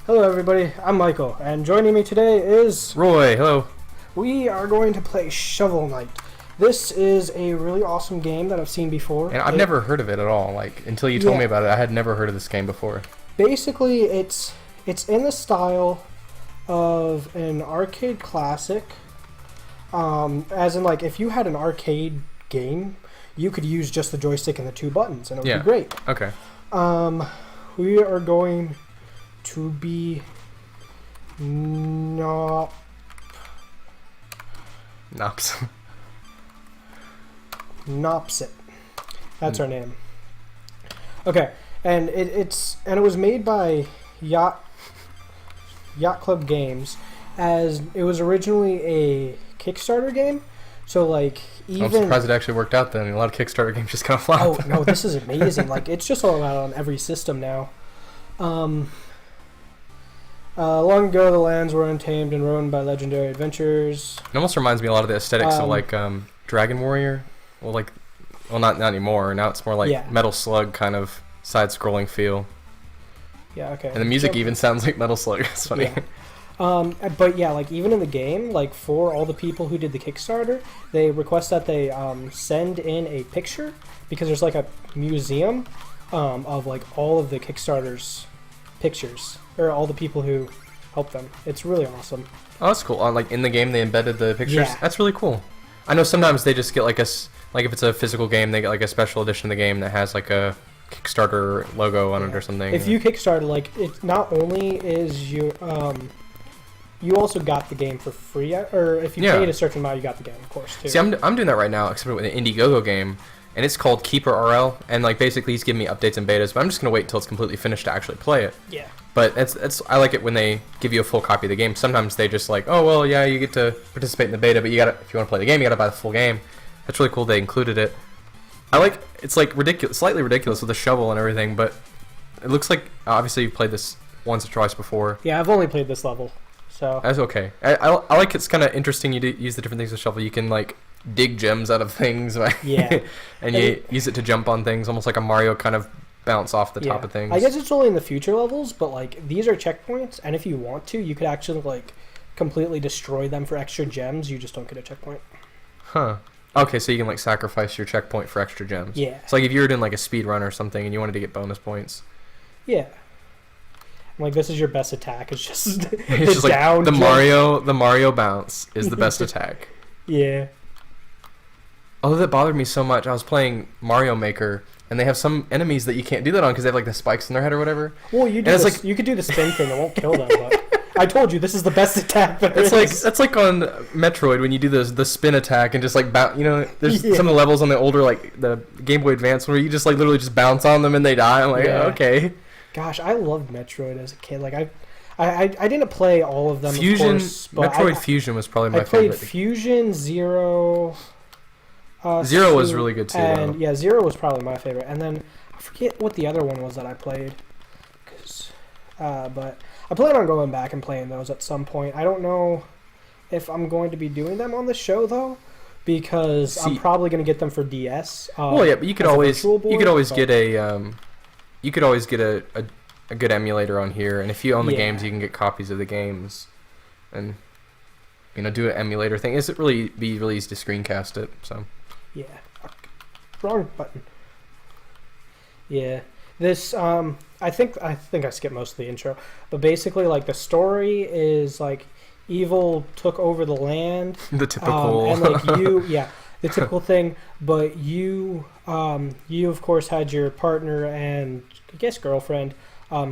Hello everybody, I'm Michael, and joining me today is... Roy, hello. We are going to play Shovel Knight. This is a really awesome game that I've seen before. And I've never heard of it at all. Like, until you told me about it, I had never heard of this game before. Basically, it's in the style of an arcade classic. As in, like, if you had an arcade game, you could use just the joystick and the two buttons, and it would be great. Okay. We are going to be Nops. Nopsit. That's our name. Okay, and it was made by Yacht Club Games, as it was originally a Kickstarter game. So like even I'm surprised it actually worked out then. A lot of Kickstarter games just kind of flop. Oh no, this is amazing. Like it's just all out on every system now. Long ago, the lands were untamed and roamed by legendary adventurers. It almost reminds me a lot of the aesthetics of like Dragon Warrior. Well, not anymore. Now it's more like Metal Slug kind of side-scrolling feel. Yeah. Okay. And the music even sounds like Metal Slug. It's funny. Yeah. But yeah, like even in the game, like for all the people who did the Kickstarter, they request that they send in a picture because there's like a museum of like all of the Kickstarter's pictures or all the people who helped them. It's really awesome. Oh, that's cool. Like in the game, they embedded the pictures. Yeah. That's really cool. I know sometimes they just get like if it's a physical game, they get like a special edition of the game that has like a Kickstarter logo on it or something. If you Kickstarter, like it not only is you also got the game for free, or if you paid a certain amount, you got the game, of course, too. See, I'm doing that right now, except with an Indiegogo game, and it's called Keeper RL, and like basically he's giving me updates and betas, but I'm just gonna wait until it's completely finished to actually play it. Yeah. But I like it when they give you a full copy of the game. Sometimes they just like, oh well, yeah, you get to participate in the beta, but if you want to play the game, you gotta buy the full game. That's really cool. They included it. It's like ridiculous, slightly ridiculous with the shovel and everything, but it looks like obviously you've played this once or twice before. Yeah, I've only played this level. So that's okay. I like it's kind of interesting. You use the different things with shovel. You can like dig gems out of things. Yeah. And you use it to jump on things, almost like a Mario kind of bounce off the top of things. I guess it's only in the future levels, but like these are checkpoints, and if you want to, you could actually like completely destroy them for extra gems. You just don't get a checkpoint. Huh. Okay, so you can like sacrifice your checkpoint for extra gems. Yeah. It's like if you were doing like a speed run or something and you wanted to get bonus points. Yeah. Like this is your best attack. It's just it's just down like the Mario bounce is the best attack. Yeah. Oh, that bothered me so much. I was playing Mario Maker, and they have some enemies that you can't do that on because they have like the spikes in their head or whatever. Well, you could do the spin thing. It won't kill them. But I told you this is the best attack. That's like on Metroid when you do the spin attack and just like there's some of the levels on the older like the Game Boy Advance where you just like literally just bounce on them and they die. I'm like, okay. Gosh, I loved Metroid as a kid. Like I didn't play all of them. Fusion, of course, but Metroid Fusion was probably my favorite. I played Fusion, Zero. Zero was really good too. And yeah, Zero was probably my favorite. And then I forget what the other one was that I played. But I plan on going back and playing those at some point. I don't know if I'm going to be doing them on the show though, because I'm probably going to get them for DS. Well, yeah, but you could always get a good emulator on here, and if you own the games, you can get copies of the games, and do an emulator thing. It's really easy to screencast it. So. Yeah. Wrong button. Yeah. This I think I skipped most of the intro, but basically like the story is like evil took over the land. The typical and like the typical thing, but you of course had your partner and I guess girlfriend,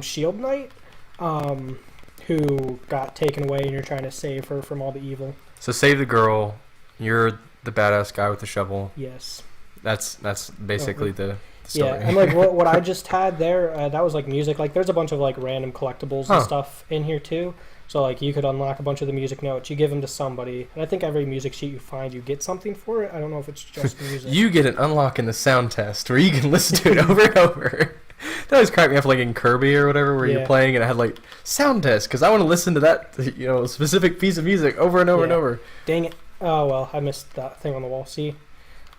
Shield Knight, who got taken away and you're trying to save her from all the evil. So save the girl, you're the badass guy with the shovel. Yes. That's basically the story. Yeah, and like what I just had there, that was like music. Like there's a bunch of like random collectibles and stuff in here too. So like you could unlock a bunch of the music notes. You give them to somebody, and I think every music sheet you find, you get something for it. I don't know if it's just music. You get an unlock in the sound test where you can listen to it over and over. That always cracked me up, like in Kirby or whatever, where you're playing and it had like sound test because I want to listen to that specific piece of music over and over and over. Dang it! Oh well, I missed that thing on the wall. See,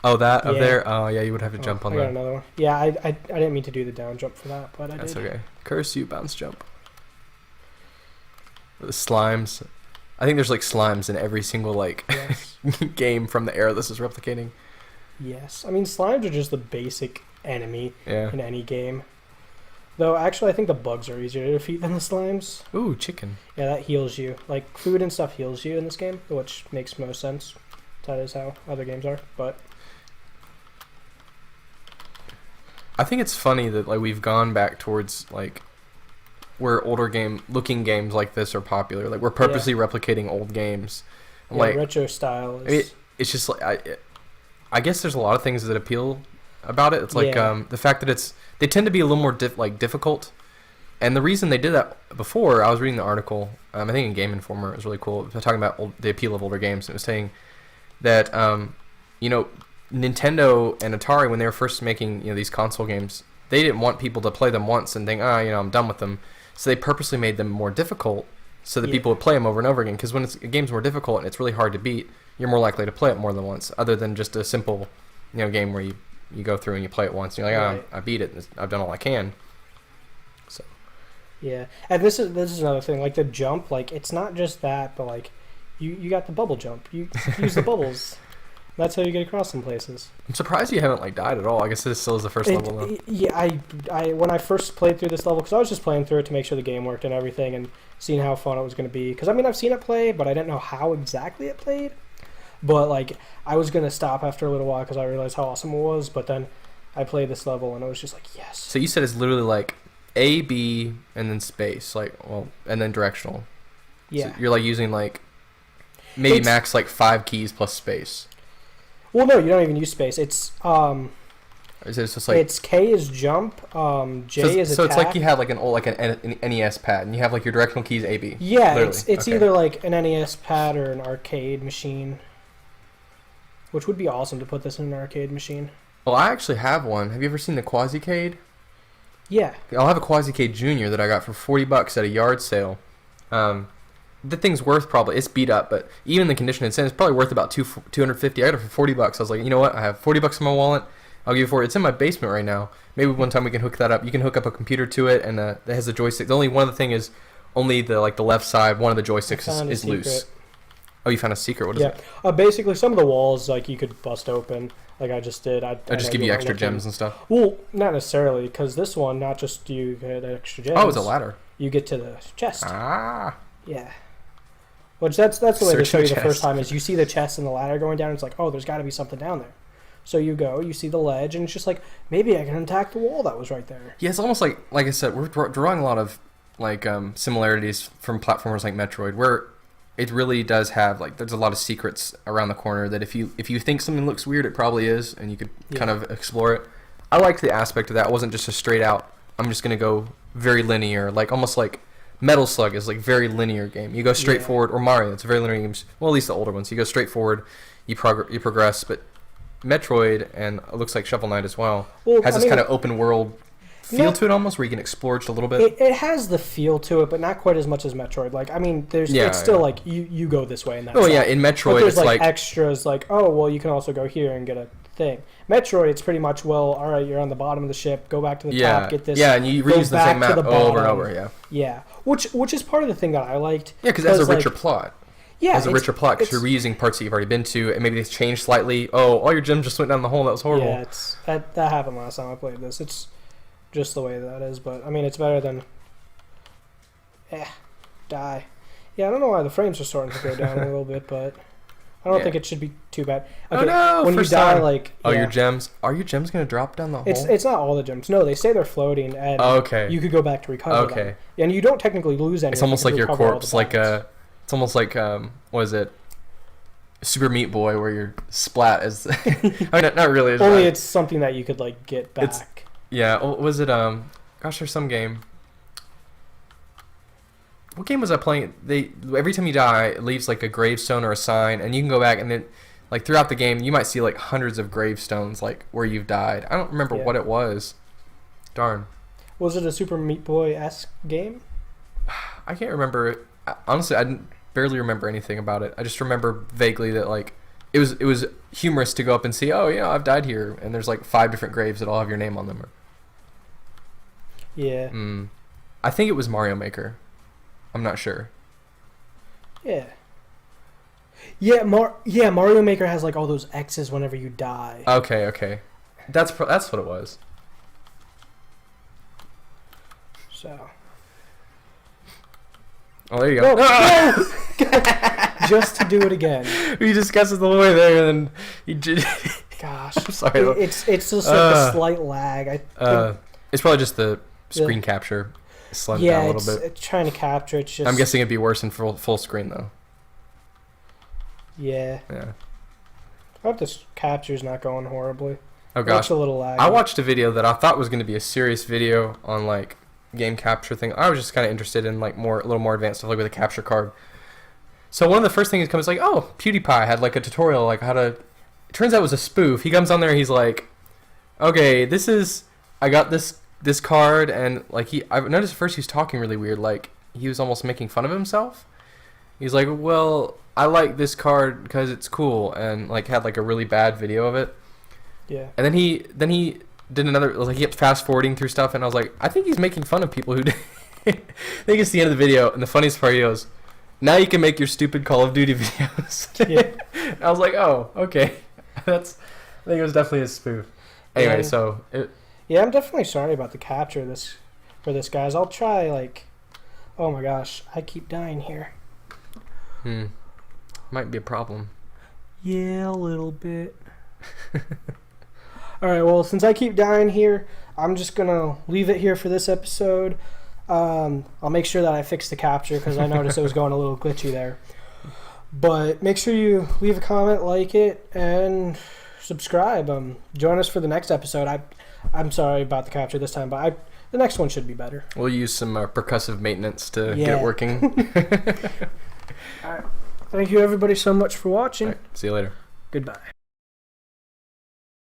Oh, that up Yeah. there. Oh yeah, you would have to jump on I got that. another one. Yeah, I didn't mean to do the down jump for that, but I That's did. okay. Curse you, bounce jump. The slimes. I think there's like slimes in every single like Yes. game from the era this is replicating. Yes. I mean, slimes are just the basic enemy Yeah. in any game. Though, actually, I think the bugs are easier to defeat than the slimes. Ooh, chicken. Yeah, that heals you. Like, food and stuff heals you in this game, which makes most sense. That is how other games are, but... I think it's funny that like we've gone back towards like where older looking games like this are popular. Like we're purposely replicating old games. Yeah, Like retro style is... I mean, it's just like I guess there's a lot of things that appeal about it. It's like Yeah. the fact that they tend to be a little more difficult. And the reason they did that before, I was reading the article. I think in Game Informer, it was really cool. It was talking about the appeal of older games. And it was saying that you know, Nintendo and Atari, when they were first making these console games, they didn't want people to play them once and think, I'm done with them. So they purposely made them more difficult so that Yeah. people would play them over and over again. Because when a game's more difficult and it's really hard to beat, you're more likely to play it more than once, other than just a simple game where you go through and you play it once and you're like, Right. I beat it, I've done all I can. So Yeah, and this is another thing. Like the jump, like it's not just that, but like you got the bubble jump. You use the bubbles. That's how you get across some places. I'm surprised you haven't like died at all. I guess this still is the first level though. Yeah, I when I first played through this level, because I was just playing through it to make sure the game worked and everything, and seeing how fun it was going to be. Because I mean, I've seen it play, but I didn't know how exactly it played. But like, I was going to stop after a little while because I realized how awesome it was. But then I played this level, and it was just like, yes. So you said it's literally like A, B, and then space, and then directional. Yeah. So you're like using like maybe It's- max like 5 keys plus space. Well, no, you don't even use space. It's Is it just like it's K is jump, J is so attack. it's like you have like an NES pad and you have like your directional keys A, B. Yeah, literally. it's Okay. either like an NES pad or an arcade machine, which would be awesome to put this in an arcade machine. Well, I actually have one. Have you ever seen the Quasicade? Yeah, I'll have a Quasicade Junior that I got for $40 at a yard sale. The thing's worth it's beat up, but even the condition it's in, it's probably worth about $250. I got it for $40. I was like, you know what? I have $40 in my wallet. I'll give you for it. It's in my basement right now. Maybe one time we can hook that up. You can hook up a computer to it, and it has a joystick. The only one of the thing is only the left side. One of the joysticks found a is loose. secret. Oh, you found a secret. What is yeah. it? Basically, some of the walls like you could bust open, like I just did. I just know give you weren't extra looking. gems and stuff. Well, not necessarily, because this one, not just do you get extra gems. Oh, it's a ladder. You get to the chest. Ah. Yeah. Which that's the way they Search show the you the chest. first time is you see the chest and the ladder going down. It's like, oh, there's got to be something down there. So you go, you see the ledge, and it's just like, maybe I can attack the wall that was right there. Yeah, it's almost like I said, we're drawing a lot of like similarities from platformers like Metroid, where it really does have like there's a lot of secrets around the corner that if you think something looks weird, it probably is, and you could kind of explore it. I liked the aspect of that. It wasn't just a straight out, I'm just gonna go very linear, like almost like Metal Slug is like very linear game. You go straight forward, or Mario, it's a very linear game. Well, at least the older ones. You go straight forward, you progress, but Metroid and it looks like Shovel Knight as well, has this kind of open world feel to it almost, where you can explore just a little bit. It has the feel to it, but not quite as much as Metroid. Like, I mean, it's still like you go this way and that's yeah, in Metroid but there's it's like extras like, oh, well, you can also go here and get a thing. Metroid, it's pretty much, well, all right, you're on the bottom of the ship, go back to the top, get this. Yeah, and you reuse the same map over and over, yeah. Yeah, which is part of the thing that I liked. Yeah, because it has a richer plot. Yeah, it has a richer plot because you're reusing parts that you've already been to, and maybe they've changed slightly. Oh, all your gems just went down the hole. That was horrible. Yeah, that happened last time I played this. It's just the way that is, but I mean, it's better than die. Yeah, I don't know why the frames are starting to go down a little bit, but I don't think it should be too bad. Okay, oh no! When you die, like your gems are your gems gonna drop down the hole? It's not all the gems. No, they say they're floating, and you could go back to recover them. And you don't technically lose any. It's almost like your corpse, like it's almost like what is it? Super Meat Boy, where your splat is. I mean, not really. Only it's something that you could like get back. Was it Gosh, there's some game. What game was I playing? Every time you die, it leaves like a gravestone or a sign, and you can go back and then, like throughout the game, you might see like hundreds of gravestones, like where you've died. I don't remember what it was. Darn. Was it a Super Meat Boy-esque game? I can't remember. Honestly, I didn't barely remember anything about it. I just remember vaguely that like it was humorous to go up and see, oh yeah, I've died here, and there's like 5 different graves that all have your name on them. Yeah. I think it was Mario Maker. I'm not sure. Yeah. Yeah, Mario Maker has like all those X's whenever you die. Okay. That's what it was. So. Oh, there you go. No! Just to do it again. We discussed it the whole way there, and then you just. Gosh. I'm sorry. It's just like a slight lag. It's probably just the screen capture slowed down a little bit. It's trying to capture. It's just. I'm guessing it'd be worse in full screen though. Yeah. Yeah. I hope this capture's not going horribly. Oh gosh. It's a little lag. I watched a video that I thought was going to be a serious video on like game capture thing. I was just kind of interested in like a little more advanced stuff like with a capture card. So one of the first things that comes like, oh, PewDiePie had like a tutorial like how to. It turns out it was a spoof. He comes on there and he's like, okay, I got this card, and like I've noticed at first he was talking really weird, like he was almost making fun of himself. He's like, well, I like this card because it's cool, and like had like a really bad video of it. Yeah. And then he did another, like he kept fast forwarding through stuff, and I was like, I think he's making fun of people who. I think it's the end of the video, and the funniest part he goes, now you can make your stupid Call of Duty videos. Yeah. I was like, oh, okay, I think it was definitely a spoof. Anyway, Yeah. so. Yeah, I'm definitely sorry about the capture for this, guys. I'll try, like... Oh my gosh, I keep dying here. Might be a problem. Yeah, a little bit. Alright, well, since I keep dying here, I'm just gonna leave it here for this episode. I'll make sure that I fix the capture, because I noticed it was going a little glitchy there. But make sure you leave a comment, like it, and subscribe. Join us for the next episode. I'm sorry about the capture this time, but the next one should be better. We'll use some percussive maintenance to get Yeah. it working. All right. Thank you, everybody, so much for watching. All right, see you later. Goodbye.